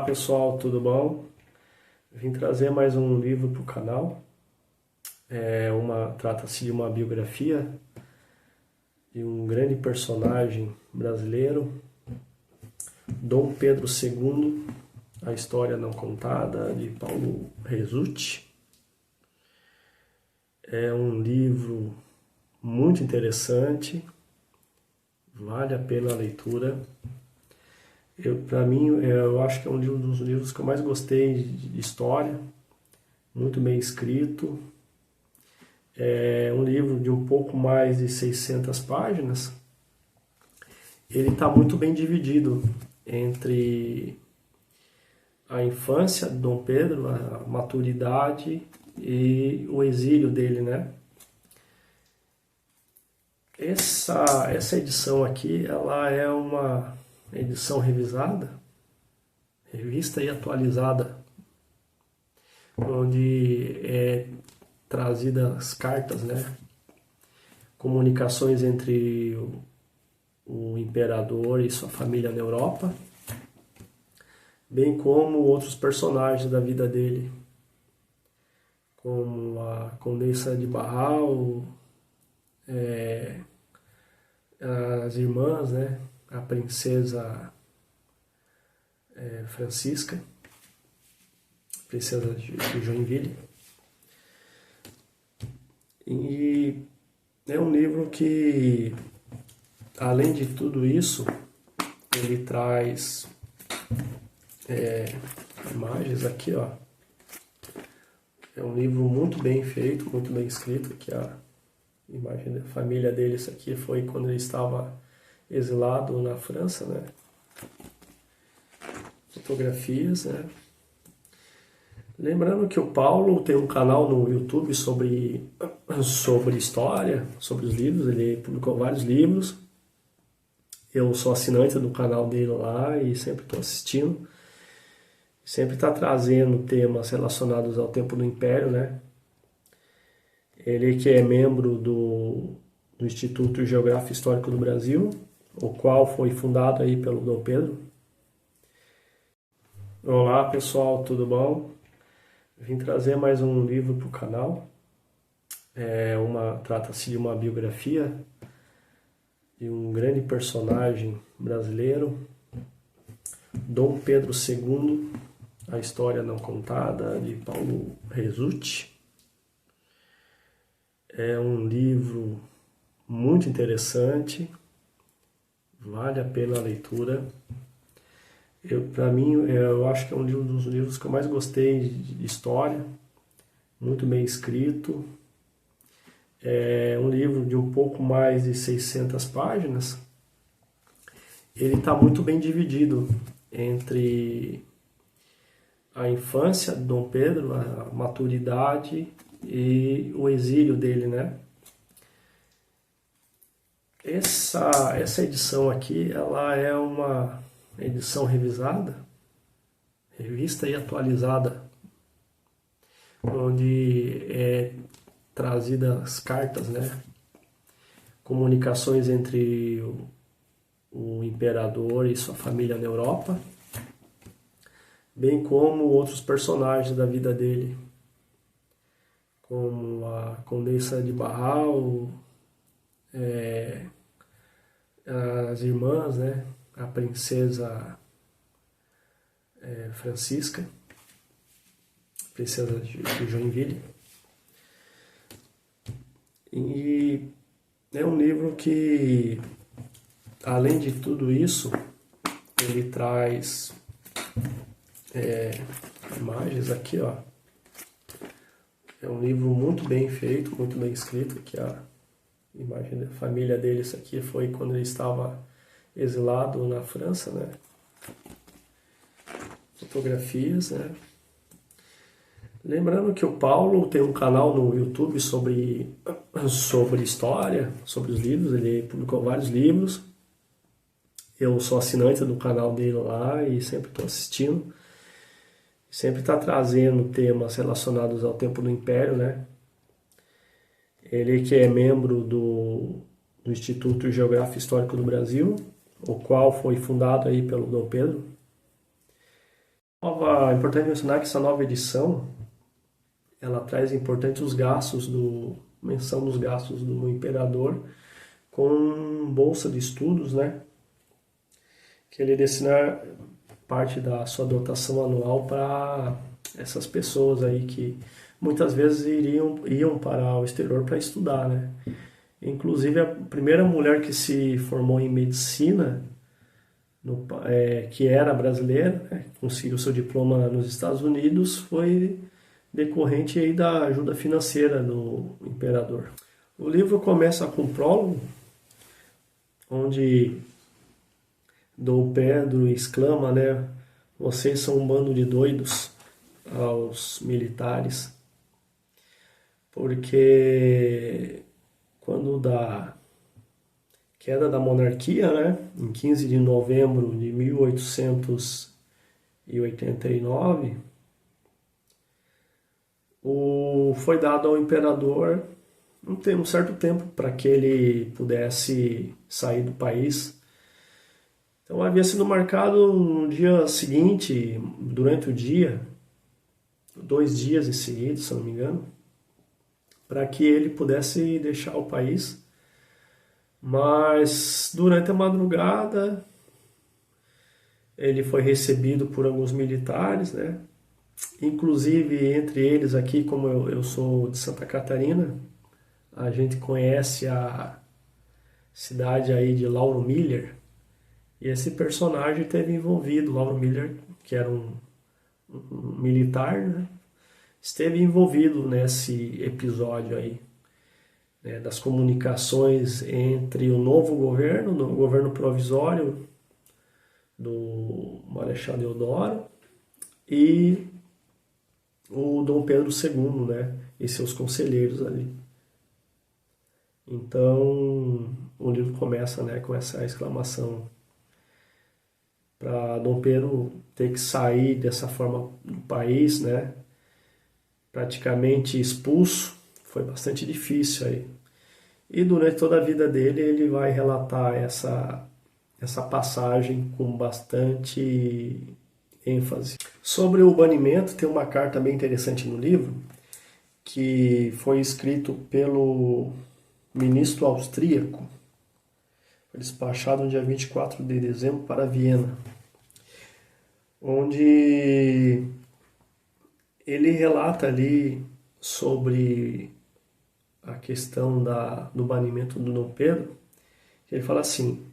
Olá pessoal, tudo bom? Vim trazer mais um livro para o canal. Trata-se de uma biografia de um grande personagem brasileiro, Dom Pedro II, a história não contada, de Paulo Resutti. É um livro muito interessante, vale a pena a leitura. Para mim, eu acho que é um dos livros que eu mais gostei de história, muito bem escrito. É um livro de um pouco mais de 600 páginas. Ele está muito bem dividido entre a infância de Dom Pedro, a maturidade e o exílio dele, né? Essa edição aqui, ela é uma edição revisada, revista e atualizada, onde é trazida as cartas, né? Comunicações entre o imperador e sua família na Europa, bem como outros personagens da vida dele, como a Condessa de Barral, as irmãs, né? A princesa Francisca, princesa de Joinville. E é um livro que, além de tudo isso, ele traz imagens aqui, ó. É um livro muito bem feito, muito bem escrito, que a imagem da família dele, isso aqui foi quando ele estava exilado na França, né? Fotografias, né? Lembrando que o Paulo tem um canal no YouTube sobre história, sobre os livros, ele publicou vários livros. Eu sou assinante do canal dele lá e sempre estou assistindo. Sempre está trazendo temas relacionados ao tempo do Império, né? Ele que é membro do Instituto Geográfico Histórico do Brasil, o qual foi fundado aí pelo Dom Pedro. Olá pessoal, tudo bom? Vim trazer mais um livro para o canal. Trata-se de uma biografia de um grande personagem brasileiro, Dom Pedro II, a história não contada, de Paulo Resutti. É um livro muito interessante, vale a pena a leitura. Para mim, eu acho que é um dos livros que eu mais gostei de história, muito bem escrito. É um livro de um pouco mais de 600 páginas. Ele está muito bem dividido entre a infância de Dom Pedro, a maturidade e o exílio dele, né? Essa edição aqui, ela é uma edição revisada, revista e atualizada, onde é trazida as cartas, né? Comunicações entre o imperador e sua família na Europa, bem como outros personagens da vida dele, como a Condessa de Barral, as irmãs, né? A princesa Francisca, princesa de Joinville. E é um livro que, além de tudo isso, ele traz imagens aqui, ó. É um livro muito bem feito, muito bem escrito, que a imagem da família dele, isso aqui foi quando ele estava exilado na França, né? Fotografias, né? Lembrando que o Paulo tem um canal no YouTube sobre história, sobre os livros, ele publicou vários livros. Eu sou assinante do canal dele lá e sempre estou assistindo. Sempre está trazendo temas relacionados ao tempo do Império, né? Ele que é membro do Instituto Geográfico Histórico do Brasil, o qual foi fundado aí pelo Dom Pedro. É importante mencionar que essa nova edição, ela traz importantes os gastos menção dos gastos do imperador com bolsa de estudos, né? Que ele destina parte da sua dotação anual para essas pessoas aí que muitas vezes iam para o exterior para estudar, né? Inclusive a primeira mulher que se formou em medicina, que era brasileira, né, conseguiu seu diploma nos Estados Unidos, foi decorrente aí da ajuda financeira do imperador. O livro começa com um prólogo, onde Dom Pedro exclama, né, vocês são um bando de doidos, aos militares, porque quando da queda da monarquia, né, em 15 de novembro de 1889, foi dado ao imperador um certo tempo para que ele pudesse sair do país. Então havia sido marcado no dia seguinte, durante o dia, 2 dias em seguida, se não me engano, para que ele pudesse deixar o país. Mas durante a madrugada ele foi recebido por alguns militares, né? Inclusive entre eles aqui, como eu sou de Santa Catarina, a gente conhece a cidade aí de Lauro Miller, e esse personagem teve envolvido, Lauro Miller, que era um militar, né? Esteve envolvido nesse episódio aí, né, das comunicações entre o novo governo, o governo provisório do Marechal Deodoro, e o Dom Pedro II, né, e seus conselheiros ali. Então, o livro começa, né, com essa exclamação para Dom Pedro ter que sair dessa forma do país, né, praticamente expulso. Foi bastante difícil aí. E durante toda a vida dele ele vai relatar essa passagem com bastante ênfase. Sobre o banimento, tem uma carta bem interessante no livro, que foi escrito pelo ministro austríaco, foi despachado no dia 24 de dezembro para Viena, onde ele relata ali sobre a questão do banimento do Dom Pedro. Ele fala assim: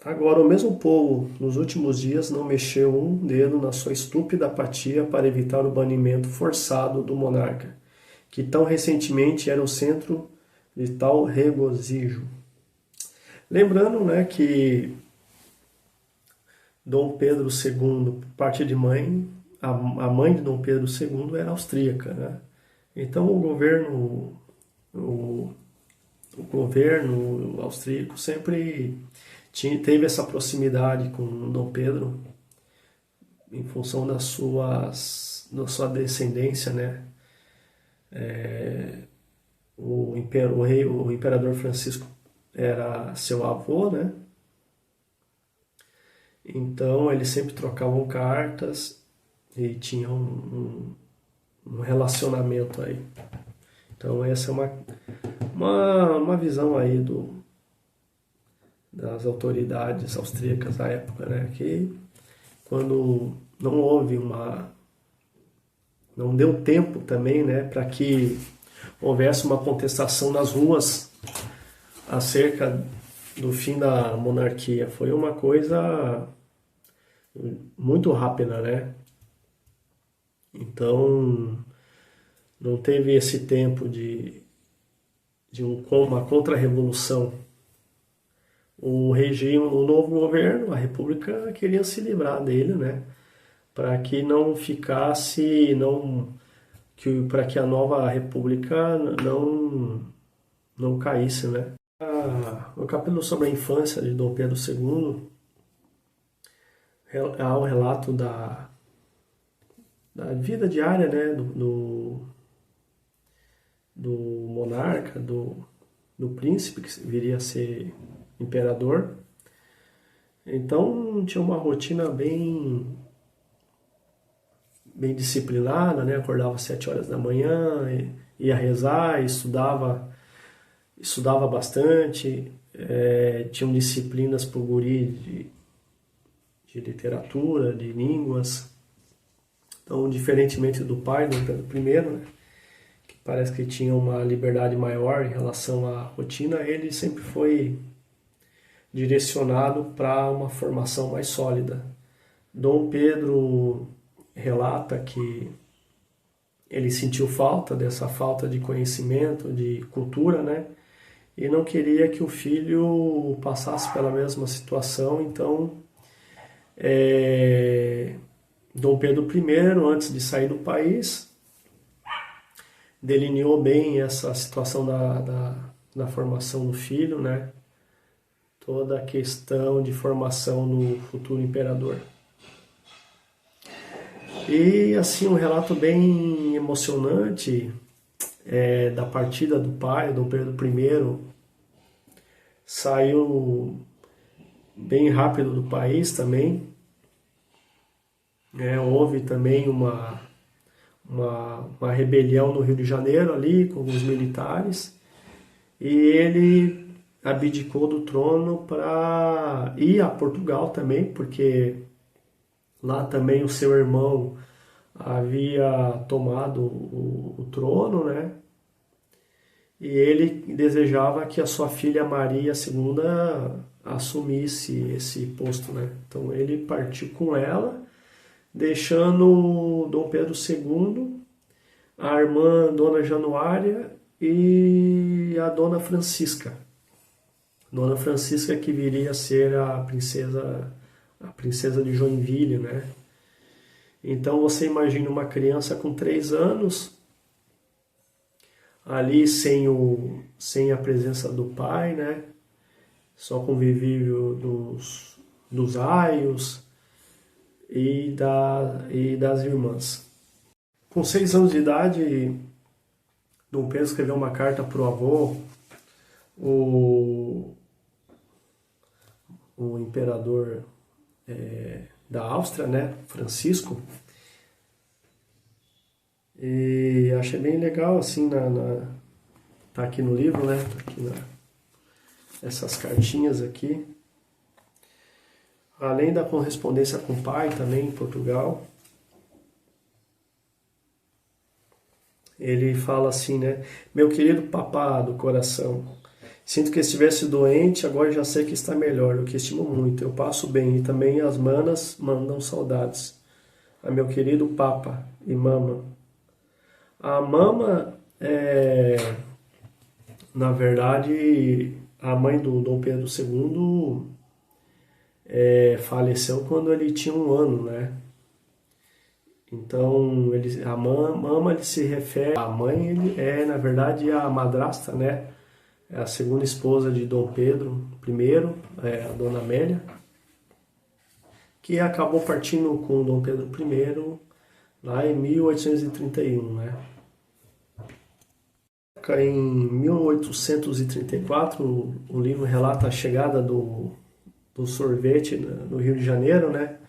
agora o mesmo povo nos últimos dias não mexeu um dedo na sua estúpida apatia para evitar o banimento forçado do monarca, que tão recentemente era o centro de tal regozijo. Lembrando, né, que Dom Pedro II, por parte de mãe, a mãe de Dom Pedro II era austríaca, né? Então o governo austríaco sempre teve essa proximidade com Dom Pedro em função da sua descendência, né? O imperador Francisco era seu avô, né? Então eles sempre trocavam cartas e tinham um relacionamento aí. Então essa é uma visão aí das autoridades austríacas da época, né? Que quando não deu tempo também, né, para que houvesse uma contestação nas ruas acerca do fim da monarquia. Foi uma coisa muito rápida, né? Então não teve esse tempo de uma contra-revolução. O regime, o novo governo, a república queria se livrar dele, né? Para que não ficasse, para que a nova república não caísse, né? O capítulo sobre a infância de Dom Pedro II há um relato da vida diária, né, do monarca, do príncipe que viria a ser imperador. Então tinha uma rotina bem disciplinada, né? Acordava às 7 horas da manhã, ia rezar, estudava bastante, tinham disciplinas para o guri de literatura, de línguas. Então, diferentemente do pai, do Pedro I, né? Que parece que tinha uma liberdade maior em relação à rotina, ele sempre foi direcionado para uma formação mais sólida. Dom Pedro relata que ele sentiu dessa falta de conhecimento, de cultura, né? E não queria que o filho passasse pela mesma situação, então Dom Pedro I, antes de sair do país, delineou bem essa situação da formação do filho, né? Toda a questão de formação do futuro imperador. E assim, um relato bem emocionante da partida do pai, Dom Pedro I, saiu bem rápido do país também. Houve também uma rebelião no Rio de Janeiro ali com os militares e ele abdicou do trono para ir a Portugal também, porque lá também o seu irmão havia tomado o trono, né? E ele desejava que a sua filha Maria II assumisse esse posto, né? Então ele partiu com ela, deixando Dom Pedro II, a irmã Dona Januária e a Dona Francisca. Dona Francisca que viria a ser a princesa de Joinville, né? Então você imagina uma criança com 3 anos, ali sem a presença do pai, né? Só convívio dos aios e das irmãs. Com 6 anos de idade, Dom Pedro escreveu uma carta para o avô, o imperador da Áustria, né, Francisco, e achei bem legal, assim, tá aqui no livro, né, tá aqui essas cartinhas aqui, além da correspondência com o pai também em Portugal. Ele fala assim, né, meu querido papá do coração, sinto que estivesse doente, agora já sei que está melhor, o que estimo muito. Eu passo bem e também as manas mandam saudades. A meu querido Papa e Mama. A Mama na verdade, a mãe do Dom Pedro II faleceu quando ele tinha 1 ano, né? Então, a Mama ele se refere... A mãe ele na verdade, a madrasta, né? É a segunda esposa de Dom Pedro I, a Dona Amélia, que acabou partindo com Dom Pedro I lá em 1831, né? Em 1834, o livro relata a chegada do sorvete no Rio de Janeiro, né?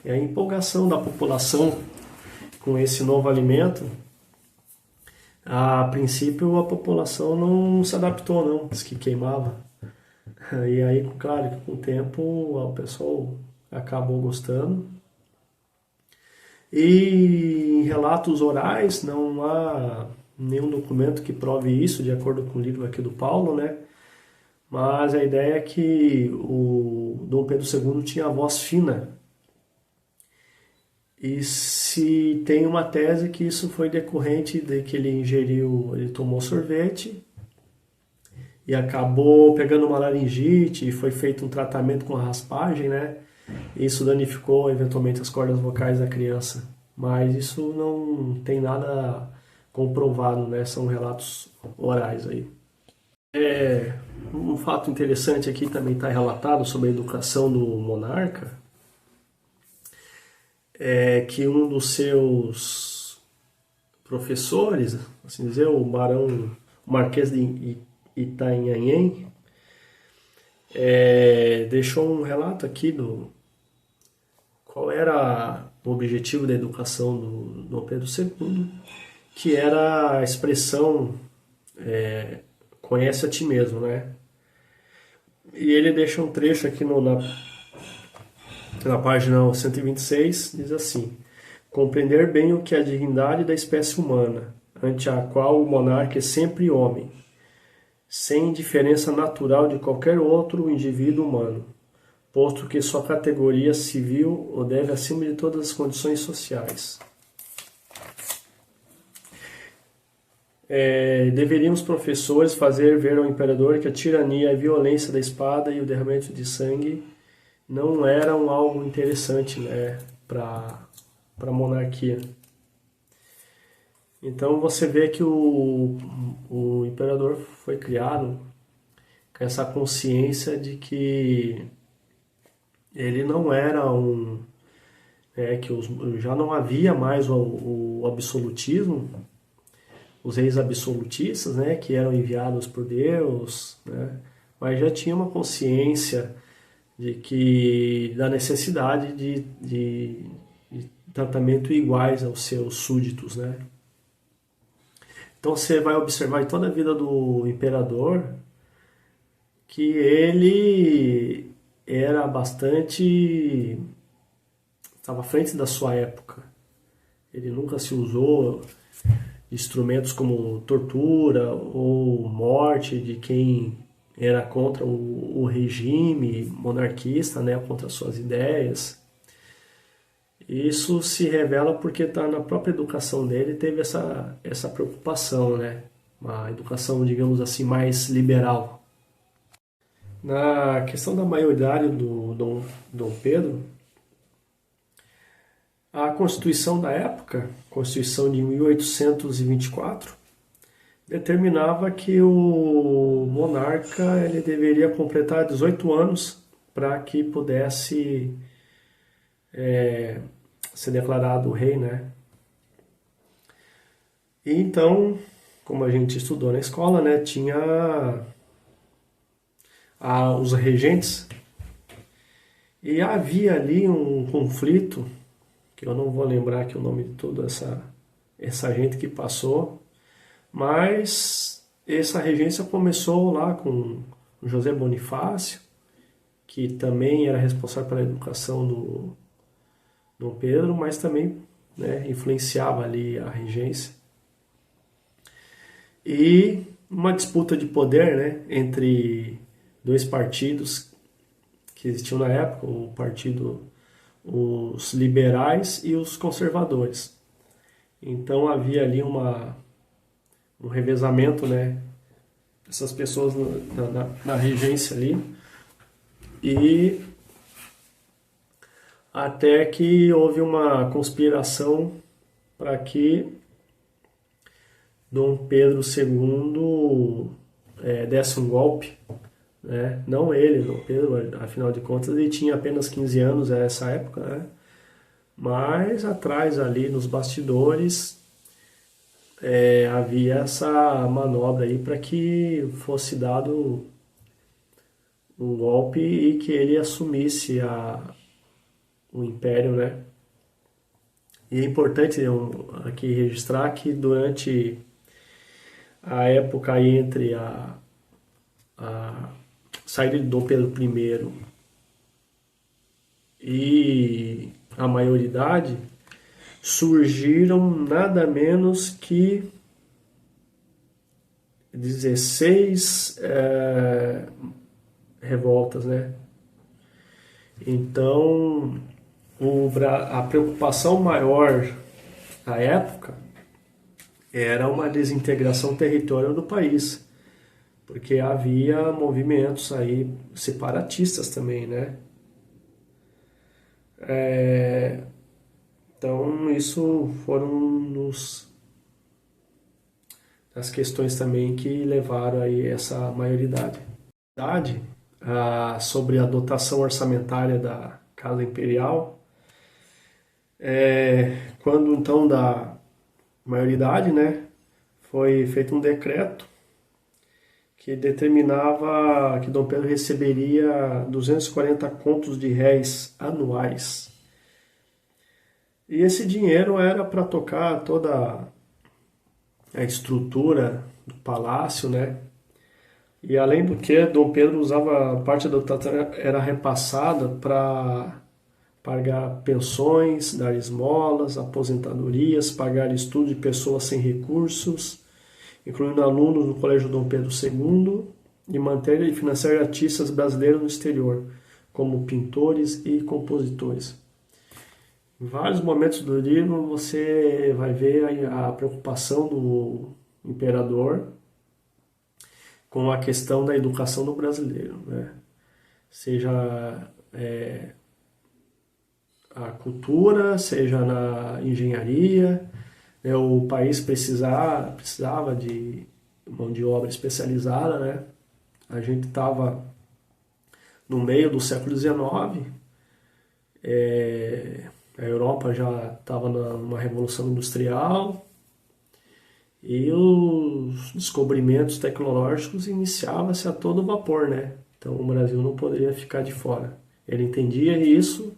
E a empolgação da população com esse novo alimento. A princípio, a população não se adaptou, não, diz que queimava. E aí, claro, que com o tempo o pessoal acabou gostando. E em relatos orais, não há nenhum documento que prove isso, de acordo com o livro aqui do Paulo, né? Mas a ideia é que o Dom Pedro II tinha a voz fina. E se tem uma tese que isso foi decorrente de que ele tomou sorvete e acabou pegando uma laringite e foi feito um tratamento com raspagem, né? Isso danificou eventualmente as cordas vocais da criança. Mas isso não tem nada comprovado, né? São relatos orais aí. Um fato interessante aqui também está relatado sobre a educação do monarca, é que um dos seus professores, assim dizer, o Marquês de Itanhaém, deixou um relato aqui do qual era o objetivo da educação do Dom Pedro II, que era a expressão conhece a ti mesmo, né? E ele deixa um trecho aqui na página 126, diz assim: compreender bem o que é a dignidade da espécie humana, ante a qual o monarca é sempre homem, sem diferença natural de qualquer outro indivíduo humano, posto que sua categoria civil o deve acima de todas as condições sociais. Deveríamos, professores, fazer ver ao imperador que a tirania, a violência da espada e o derramamento de sangue não eram algo interessante, né, para a monarquia. Então você vê que o imperador foi criado com essa consciência de que ele não era que já não havia mais o absolutismo, os reis absolutistas, né, que eram enviados por Deus, né, mas já tinha uma consciência da necessidade de tratamento iguais aos seus súditos, né. Então você vai observar em toda a vida do imperador que ele era bastante, estava à frente da sua época. Ele nunca se usou instrumentos como tortura ou morte de quem era contra o regime monarquista, né, contra suas ideias. Isso se revela porque está na própria educação dele, teve essa preocupação, né, uma educação, digamos assim, mais liberal. Na questão da maioridade do Dom Pedro, a Constituição da época, Constituição de 1824, determinava que o monarca ele deveria completar 18 anos para que pudesse ser declarado rei, né? E então, como a gente estudou na escola, né, tinha os regentes e havia ali um conflito, que eu não vou lembrar aqui o nome de toda essa gente que passou, mas essa regência começou lá com José Bonifácio, que também era responsável pela educação do Dom Pedro, mas também, né, influenciava ali a regência. E uma disputa de poder, né, entre dois partidos que existiam na época, os liberais e os conservadores. Então havia ali um revezamento, né, dessas pessoas na regência ali, e até que houve uma conspiração para que Dom Pedro II desse um golpe, né? Não ele, Dom Pedro, afinal de contas ele tinha apenas 15 anos nessa época, né? Mas atrás ali nos bastidores havia essa manobra aí para que fosse dado um golpe e que ele assumisse o império, né? E é importante aqui registrar que durante a época aí entre a saída de Dom Pedro I e a maioridade, surgiram nada menos que 16 revoltas, né? Então, a preocupação maior à época era uma desintegração territorial do país, porque havia movimentos aí separatistas também, né? Então, isso foram as questões também que levaram aí essa maioridade. Sobre a dotação orçamentária da Casa Imperial, quando então da maioridade, né, foi feito um decreto que determinava que Dom Pedro receberia 240 contos de réis anuais. E esse dinheiro era para tocar toda a estrutura do palácio, né? E além do que, Dom Pedro usava parte do era repassada para pagar pensões, dar esmolas, aposentadorias, pagar estudo de pessoas sem recursos, incluindo alunos no Colégio Dom Pedro II, e manter e financiar artistas brasileiros no exterior, como pintores e compositores. Em vários momentos do livro você vai ver a preocupação do imperador com a questão da educação do brasileiro, né? Seja a cultura, seja na engenharia, né? O país precisava de mão de obra especializada, né? A gente estava no meio do século XIX, a Europa já estava numa revolução industrial e os descobrimentos tecnológicos iniciavam-se a todo vapor, né? Então o Brasil não poderia ficar de fora. Ele entendia isso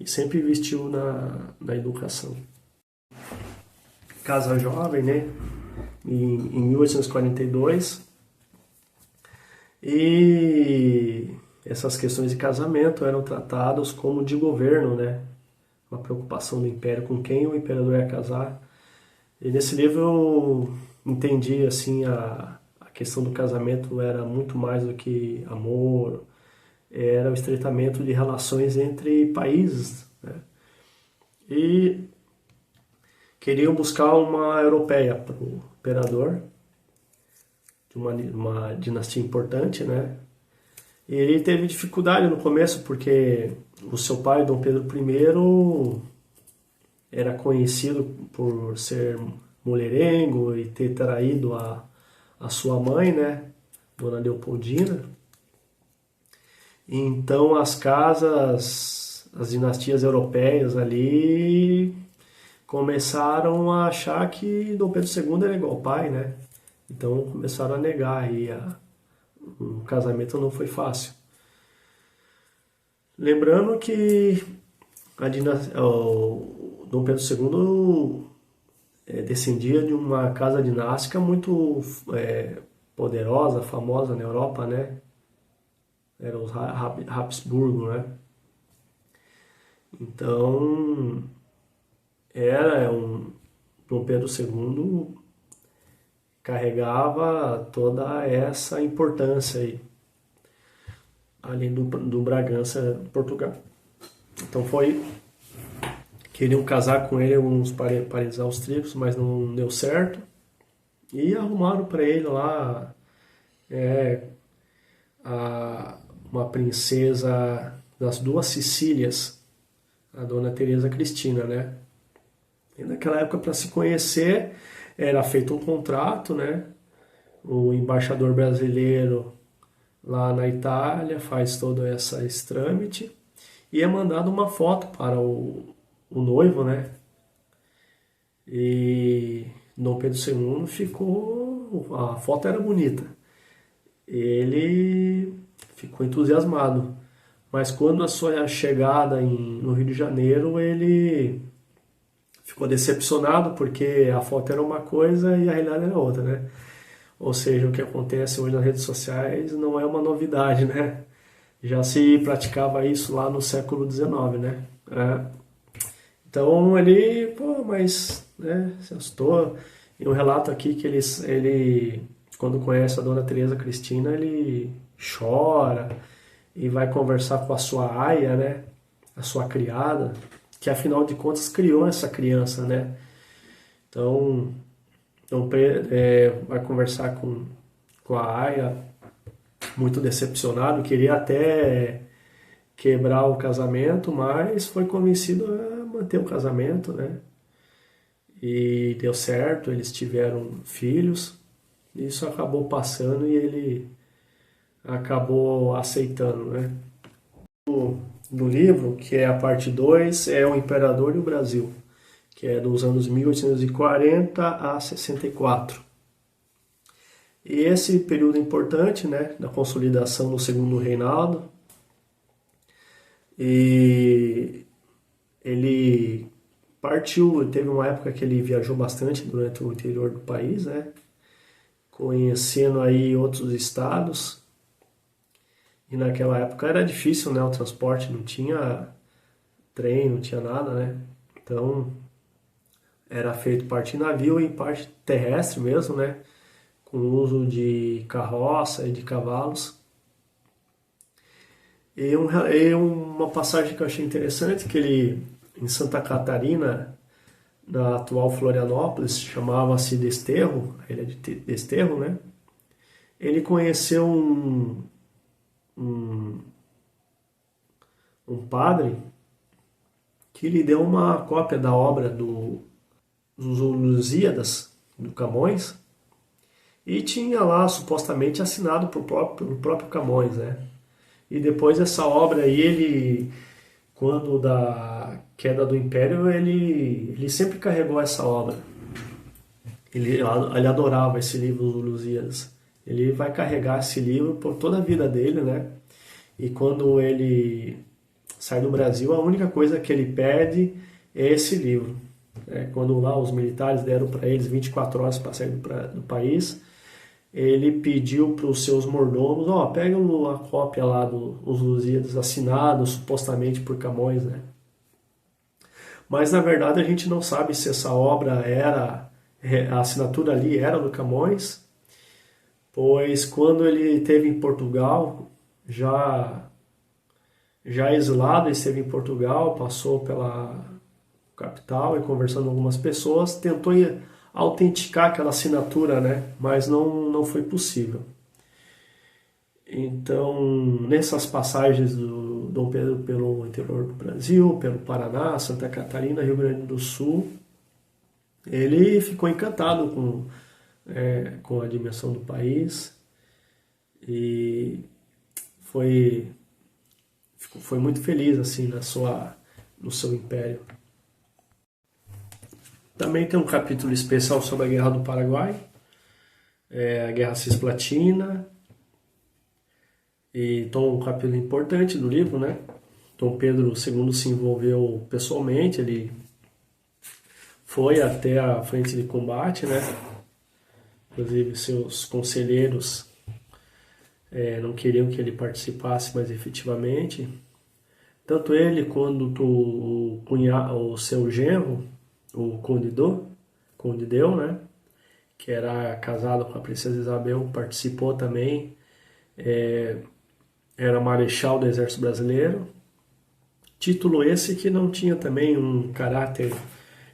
e sempre investiu na educação. Casa jovem, né? Em 1842. E essas questões de casamento eram tratadas como de governo, né? Uma preocupação do império com quem o imperador ia casar. E nesse livro eu entendi assim a questão do casamento era muito mais do que amor, era o estreitamento de relações entre países, né? E queriam buscar uma europeia para o imperador, de uma dinastia importante, né? E ele teve dificuldade no começo porque o seu pai, Dom Pedro I, era conhecido por ser mulherengo e ter traído a sua mãe, né, Dona Leopoldina. Então as dinastias europeias ali começaram a achar que Dom Pedro II era igual ao pai, né? Então começaram a negar e o casamento não foi fácil. Lembrando que o Dom Pedro II descendia de uma casa dinástica muito poderosa, famosa na Europa, né? Era os Habsburgo, né? Então, Dom Pedro II carregava toda essa importância aí, além do Bragança, Portugal. Então queriam casar com ele alguns países austríacos, mas não deu certo. E arrumaram para ele lá uma princesa das duas Sicílias, a Dona Teresa Cristina, né? E naquela época, para se conhecer, era feito um contrato, né? O embaixador brasileiro lá na Itália faz todo esse trâmite e é mandado uma foto para o noivo, né? E Dom Pedro II a foto era bonita. Ele ficou entusiasmado. Mas quando a sua chegada no Rio de Janeiro, ele ficou decepcionado porque a foto era uma coisa e a realidade era outra, né? Ou seja, o que acontece hoje nas redes sociais não é uma novidade, né? Já se praticava isso lá no século XIX, né? Então ele, mas, né, se assustou. E um relato aqui que ele, quando conhece a Dona Teresa Cristina, ele chora e vai conversar com a sua aia, né? A sua criada, que afinal de contas criou essa criança, né? Então vai conversar com a aia, muito decepcionado, queria até quebrar o casamento, mas foi convencido a manter o casamento, né? E deu certo, eles tiveram filhos, isso acabou passando e ele acabou aceitando, né? Do livro, que é a parte 2, é O Imperador e o Brasil, que é dos anos 1840 a 64. E esse período importante, né, da consolidação do segundo reinado, e ele partiu, teve uma época que ele viajou bastante durante o interior do país, né, conhecendo aí outros estados. E naquela época era difícil, né, o transporte, não tinha trem, não tinha nada, né? Então era feito parte em navio e parte terrestre mesmo, né? Com o uso de carroça e de cavalos. E uma passagem que eu achei interessante, que ele, em Santa Catarina, na atual Florianópolis, chamava-se Desterro, a ilha de Desterro, né? Ele conheceu um, um padre que lhe deu uma cópia da obra dos Lusíadas, do Camões, e tinha lá supostamente assinado pelo próprio Camões, né? E depois essa obra aí, ele, quando da queda do Império, ele sempre carregou essa obra. Ele adorava esse livro, Os Lusíadas. Ele vai carregar esse livro por toda a vida dele, né? E quando ele sai do Brasil, a única coisa que ele perde é esse livro. Quando lá os militares deram para eles 24 horas para sair do país, ele pediu para os seus mordomos, pega a cópia lá dos Lusíadas assinado supostamente por Camões, né? Mas na verdade a gente não sabe se essa obra a assinatura ali era do Camões, pois quando ele esteve em Portugal, já exilado, ele esteve em Portugal, passou pela capital e conversando com algumas pessoas, tentou autenticar aquela assinatura, né? Mas não foi possível. Então, nessas passagens do Dom Pedro pelo interior do Brasil, pelo Paraná, Santa Catarina, Rio Grande do Sul, ele ficou encantado com a dimensão do país e foi muito feliz assim no seu império. Também tem um capítulo especial sobre a Guerra do Paraguai, a Guerra Cisplatina, e então um capítulo importante do livro, né? Dom Pedro II se envolveu pessoalmente, ele foi até a frente de combate, né? Inclusive seus conselheiros não queriam que ele participasse mais efetivamente. Tanto ele quanto o seu genro, o Conde Deu, né? Que era casado com a princesa Isabel, participou também, era marechal do Exército Brasileiro. Título esse que não tinha também um caráter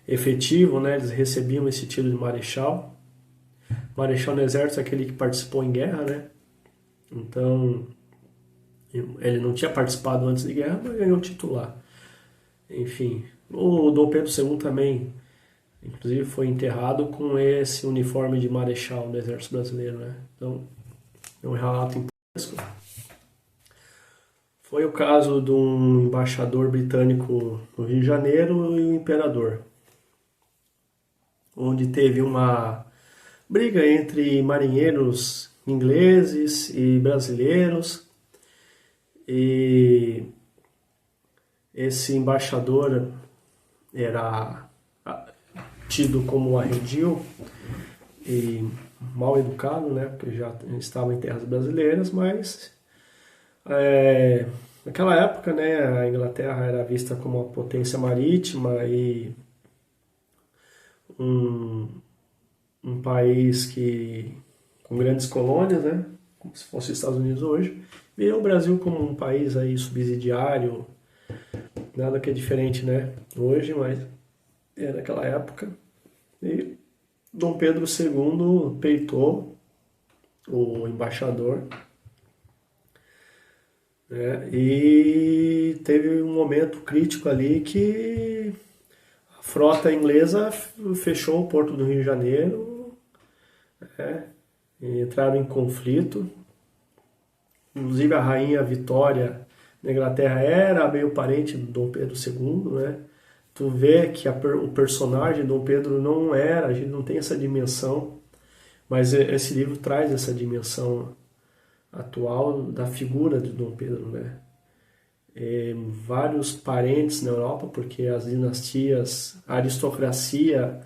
efetivo, né? Eles recebiam esse título de marechal. Marechal no Exército é aquele que participou em guerra, né? Então, ele não tinha participado antes de guerra, mas ganhou titular. Enfim, o Dom Pedro II também, inclusive, foi enterrado com esse uniforme de marechal do Exército Brasileiro, né? Então, é um relato importante. Foi o caso de um embaixador britânico no Rio de Janeiro e o imperador, onde teve uma briga entre marinheiros ingleses e brasileiros, e esse embaixador era tido como arredio e mal educado, né, porque já estava em terras brasileiras, mas naquela época, né, a Inglaterra era vista como uma potência marítima e um país com grandes colônias, né, como se fosse os Estados Unidos hoje, e o Brasil como um país aí subsidiário, nada que é diferente, né, hoje, mas naquela época. E Dom Pedro II peitou o embaixador, né, e teve um momento crítico ali que a frota inglesa fechou o porto do Rio de Janeiro, né, e entraram em conflito. Inclusive a rainha Vitória na Inglaterra era meio parente do Dom Pedro II, né? Tu vê que o personagem Dom Pedro não era, a gente não tem essa dimensão, Mas esse livro traz essa dimensão atual da figura de Dom Pedro, né? Vários parentes na Europa, porque as dinastias, a aristocracia,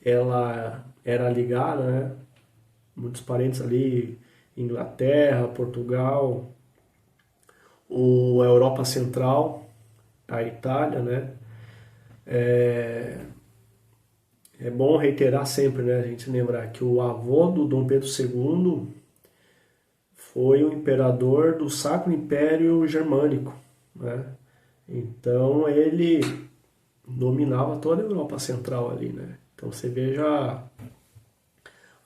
ela era ligada, né? Muitos parentes ali, Inglaterra, Portugal, a Europa Central, a Itália, né? É bom reiterar sempre, né? A gente lembrar que o avô do Dom Pedro II foi o imperador do Sacro Império Germânico, né? Então ele dominava toda a Europa Central ali, né? Então você veja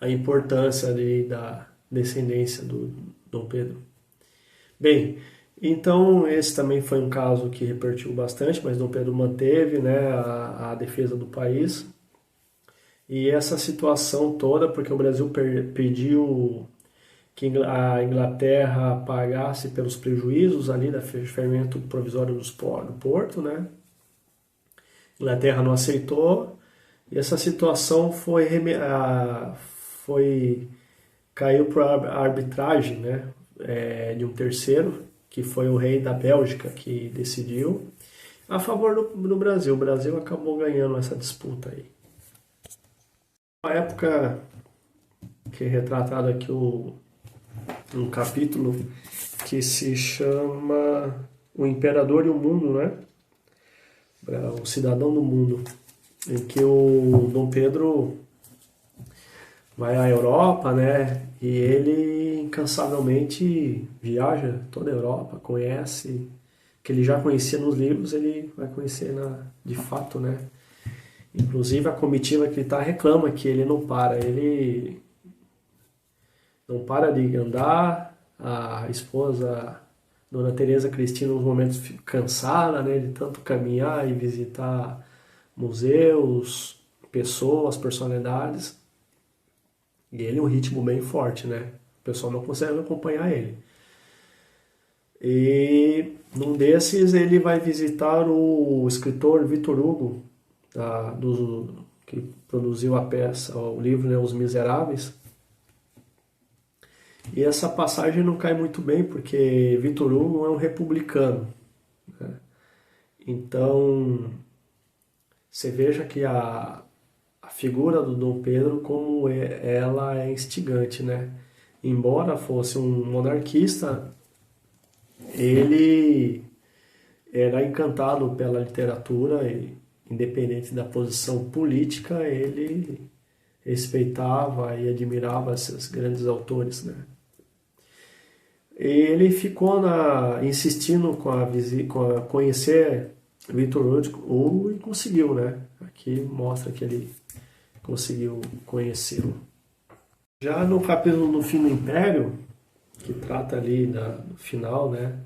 a importância ali da descendência do Dom Pedro. Bem, então esse também foi um caso que repercutiu bastante, mas Dom Pedro manteve, né, a defesa do país. E essa situação toda, porque o Brasil pediu que a Inglaterra pagasse pelos prejuízos ali da fechamento provisório do porto, né? A Inglaterra não aceitou e essa situação caiu para a arbitragem, né? De um terceiro, que foi o rei da Bélgica, que decidiu a favor do Brasil. O Brasil acabou ganhando essa disputa aí. Uma época que é retratado aqui um capítulo que se chama O Imperador e o Mundo, né? O Cidadão do Mundo, em que o Dom Pedro vai à Europa, né? E ele incansavelmente viaja toda a Europa, conhece, que ele já conhecia nos livros, ele vai conhecer de fato, né? Inclusive a comitiva que ele está reclama que ele não para de andar. A esposa, Dona Teresa Cristina, nos momentos fica cansada, né, de tanto caminhar e visitar museus, pessoas, personalidades. E ele um ritmo bem forte, né? O pessoal não consegue acompanhar ele. E num desses ele vai visitar o escritor Victor Hugo, que produziu a peça, o livro, né, Os Miseráveis. E essa passagem não cai muito bem, porque Victor Hugo é um republicano, né? Então, você veja que a figura do Dom Pedro, como ela é instigante, né? Embora fosse um monarquista, ele era encantado pela literatura e, independente da posição política, ele respeitava e admirava esses grandes autores, né? Ele ficou insistindo com conhecer Victor Hugo e conseguiu, né? Aqui mostra que ele conseguiu conhecê-lo. Já no capítulo do Fim do Império, que trata ali do final, né?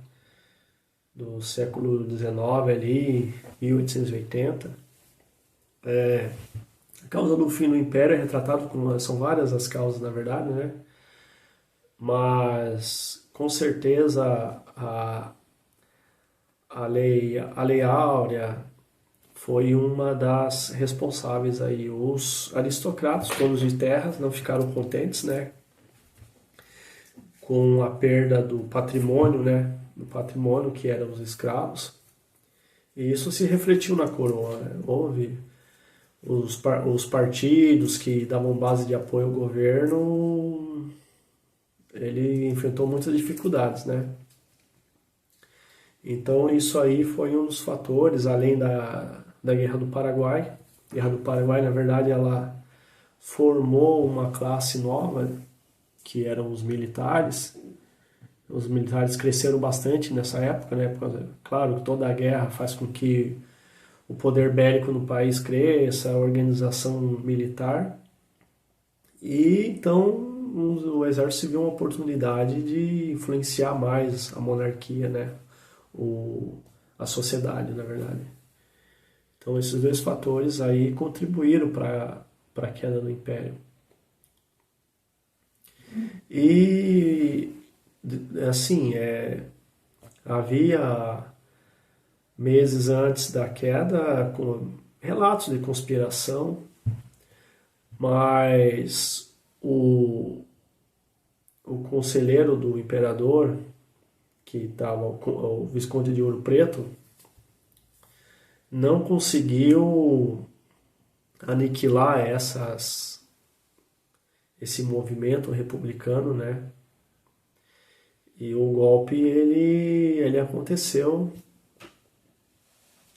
Do século XIX ali, 1880, a causa do fim do Império é retratado são várias as causas, na verdade, né? Mas com certeza a lei Áurea foi uma das responsáveis aí. Os aristocratas, donos de terras, não ficaram contentes, né, com a perda do patrimônio, né, do patrimônio que eram os escravos. E isso se refletiu na coroa, né? Houve os partidos que davam base de apoio ao governo, ele enfrentou muitas dificuldades, né? Então isso aí foi um dos fatores, além da Guerra do Paraguai. A Guerra do Paraguai, na verdade, ela formou uma classe nova, que eram os militares. Os militares cresceram bastante nessa época, né? Claro que toda a guerra faz com que o poder bélico no país cresça, a organização militar. E então o exército viu uma oportunidade de influenciar mais a monarquia, né? A sociedade, na verdade. Então esses dois fatores aí contribuíram para a queda do Império. E assim, havia meses antes da queda com relatos de conspiração, mas o, o conselheiro do imperador, que estava o Visconde de Ouro Preto, não conseguiu aniquilar esse movimento republicano, né? E o golpe ele aconteceu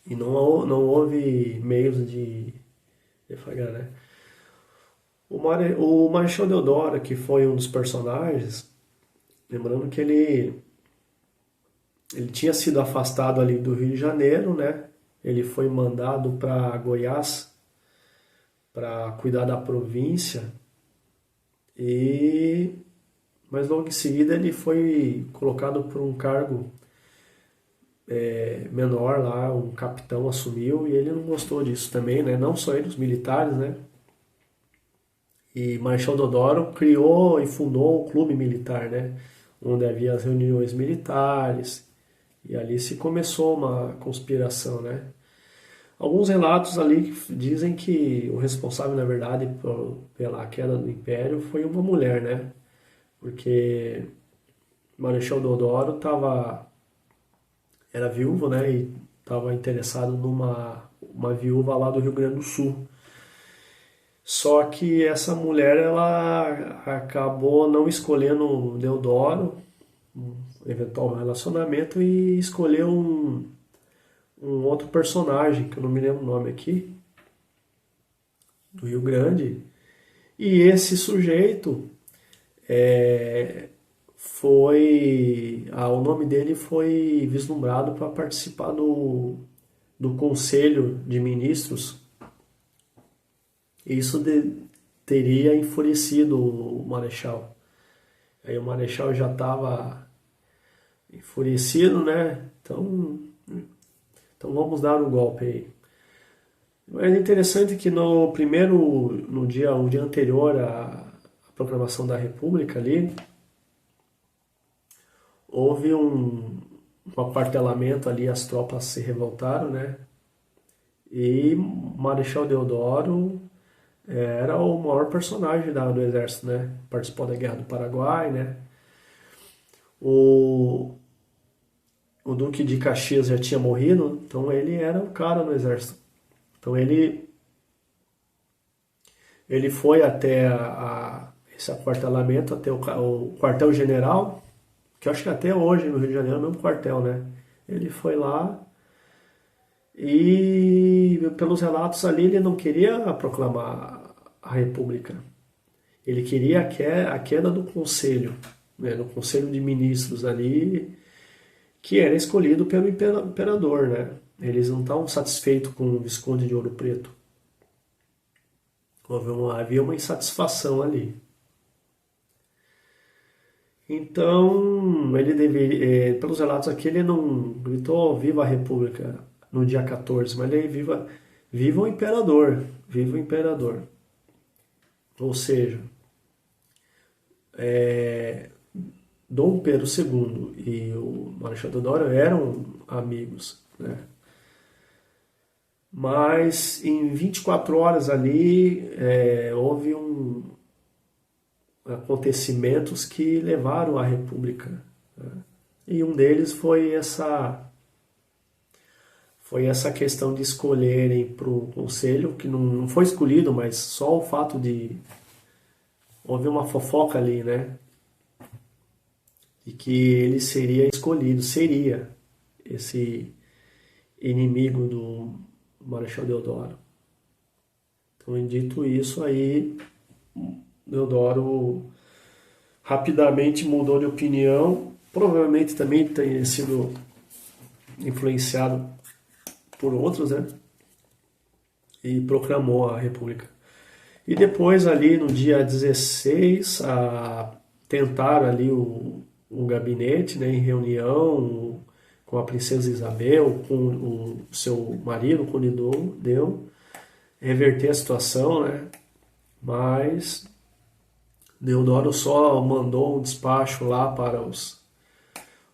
e não houve meios de deflagrar, né? O Marechal Deodoro, que foi um dos personagens, lembrando que ele tinha sido afastado ali do Rio de Janeiro, né? Ele foi mandado para Goiás para cuidar da província mas logo em seguida ele foi colocado por um cargo menor lá, um capitão assumiu e ele não gostou disso também, né? Não só ele, os militares, né? E Marechal Deodoro criou e fundou um clube militar, né? Onde havia as reuniões militares e ali se começou uma conspiração, né? Alguns relatos ali dizem que o responsável, na verdade, pela queda do Império foi uma mulher, né? Porque Marechal Deodoro era viúvo, né? E estava interessado numa uma viúva lá do Rio Grande do Sul. Só que essa mulher, ela acabou não escolhendo Deodoro, um eventual relacionamento, e escolheu um outro personagem, que eu não me lembro o nome aqui, do Rio Grande. E esse sujeito o nome dele foi vislumbrado para participar do Conselho de Ministros. E isso teria enfurecido o Marechal. Aí o Marechal já estava enfurecido, né? Então vamos dar um golpe aí. Mas é interessante que no dia, um dia anterior à proclamação da República ali, houve um aquartelamento ali, as tropas se revoltaram, né? E Marechal Deodoro era o maior personagem do exército, né? Participou da Guerra do Paraguai, né? O, o Duque de Caxias já tinha morrido, então ele era o cara no exército. Então ele foi até esse aquartelamento, até o quartel-general, que eu acho que até hoje no Rio de Janeiro é o mesmo quartel, né? Ele foi lá e, pelos relatos ali, ele não queria proclamar a República. Ele queria a queda do Conselho, né? Do Conselho de Ministros ali, que era escolhido pelo imperador, né? Eles não estavam satisfeitos com o Visconde de Ouro Preto. Havia uma insatisfação ali. Então, ele deveria, pelos relatos aqui, ele não gritou Viva a República no dia 14, mas ele viva o imperador, viva o imperador. Ou seja, Dom Pedro II e o Marechal Deodoro eram amigos, né? Mas em 24 horas ali houve acontecimentos que levaram à República, né? E um deles foi essa questão de escolherem para o conselho, que não foi escolhido, mas só o fato de houve uma fofoca ali, né? De que ele seria escolhido, seria esse inimigo do Marechal Deodoro. Então, dito isso, aí Deodoro rapidamente mudou de opinião, provavelmente também tenha sido influenciado por outros, né? E proclamou a República. E depois ali no dia 16, tentaram ali o gabinete, né, em reunião com a princesa Isabel, com o seu marido, o Conde Deu, reverter a situação, né? Mas Deodoro só mandou um despacho lá para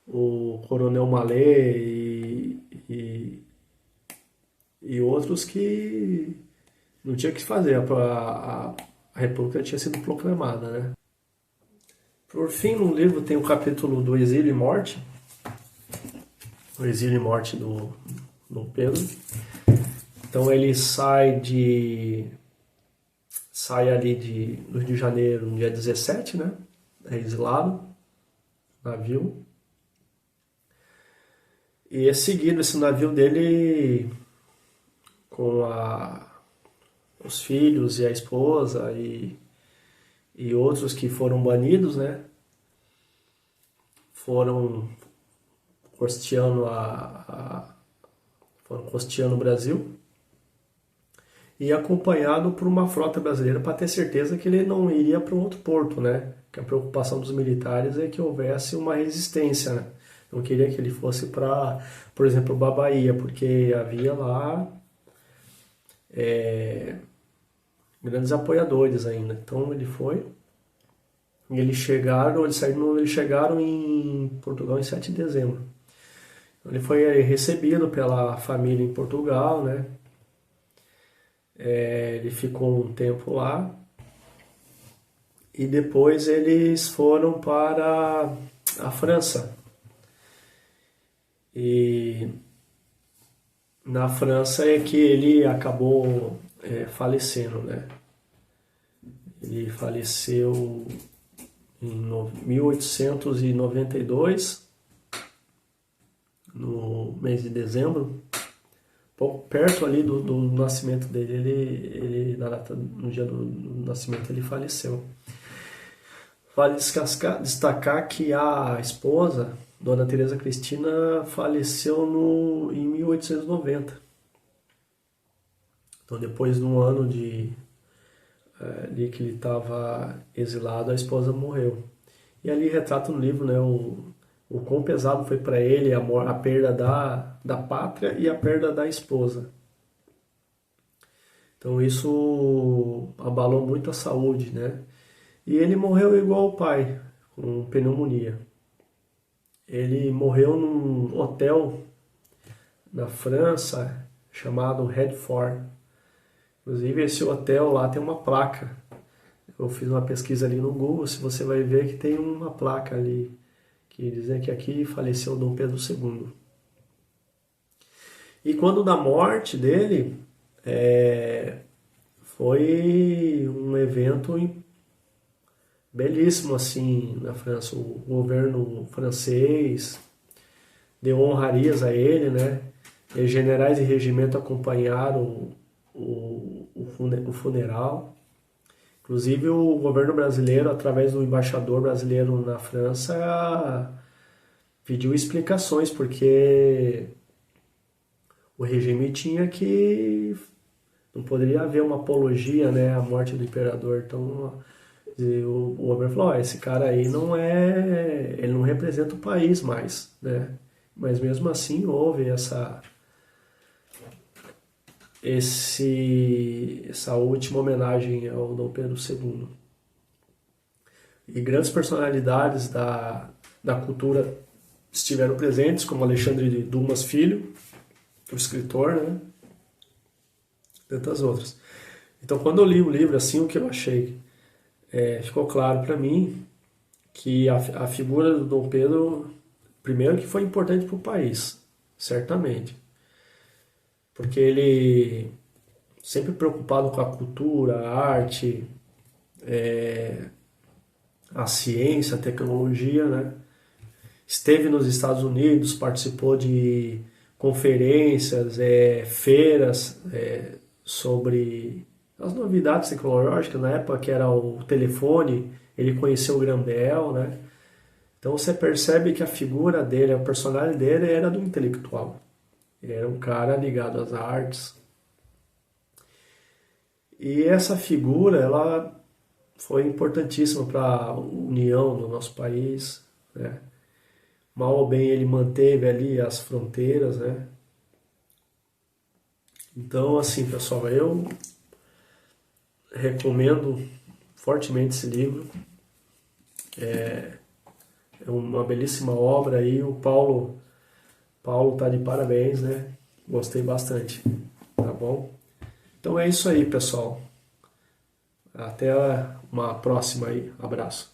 o Coronel Mallet e outros que não tinha o que fazer. a República tinha sido proclamada, né? Por fim, no livro tem o capítulo do exílio e morte, o exílio e morte do Pedro. Então ele sai ali do Rio de Janeiro no dia 17, né? É exilado, navio. E é seguido esse navio dele com os filhos e a esposa e outros que foram banidos, né? Foram costeando o Brasil e acompanhado por uma frota brasileira para ter certeza que ele não iria para um outro porto, né? Que a preocupação dos militares é que houvesse uma resistência, né? Não queria que ele fosse para, por exemplo, Babaía, porque havia lá grandes apoiadores ainda. Então ele foi e eles chegaram em Portugal em 7 de dezembro. Ele foi recebido pela família em Portugal, né? Ele ficou um tempo lá e depois eles foram para a França. E na França é que ele acabou falecendo, né? Ele faleceu em 1892, no mês de dezembro, pouco perto ali do nascimento dele, no dia do nascimento ele faleceu. Vale destacar que a esposa, Dona Teresa Cristina, faleceu em 1890. Então depois de um ano de que ele estava exilado, a esposa morreu. E ali retrata no livro, né, o quão pesado foi para ele a perda da pátria e a perda da esposa. Então isso abalou muito a saúde, né? E ele morreu igual o pai, com pneumonia. Ele morreu num hotel na França chamado Redford. Inclusive esse hotel lá tem uma placa. Eu fiz uma pesquisa ali no Google, se você vai ver que tem uma placa ali que dizem que aqui faleceu Dom Pedro II. E quando da morte dele, foi um evento belíssimo assim na França. O governo francês deu honrarias a ele, né? E generais e regimento acompanharam o funeral. Inclusive o governo brasileiro, através do embaixador brasileiro na França, pediu explicações, porque o regime tinha que... não poderia haver uma apologia, né, à morte do imperador. Então o governo falou, esse cara aí ele não representa o país mais, né? Mas mesmo assim houve essa última homenagem ao Dom Pedro II. E grandes personalidades da cultura estiveram presentes, como Alexandre de Dumas Filho, o escritor, né? Tantas outras. Então, quando eu li o livro, assim, o que eu achei? Ficou claro para mim que a figura do Dom Pedro, primeiro que foi importante para o país, certamente. Porque ele, sempre preocupado com a cultura, a arte, a ciência, a tecnologia, né? Esteve nos Estados Unidos, participou de conferências, feiras sobre as novidades tecnológicas, na época que era o telefone, ele conheceu o Graham Bell, né? Então você percebe que a figura dele, a personalidade dele era do intelectual. Ele era um cara ligado às artes. E essa figura, ela foi importantíssima para a união do nosso país, né? Mal ou bem ele manteve ali as fronteiras, né? Então, assim, pessoal, eu recomendo fortemente esse livro. É uma belíssima obra aí. O Paulo tá de parabéns, né? Gostei bastante, tá bom? Então é isso aí, pessoal. Até uma próxima aí. Abraço.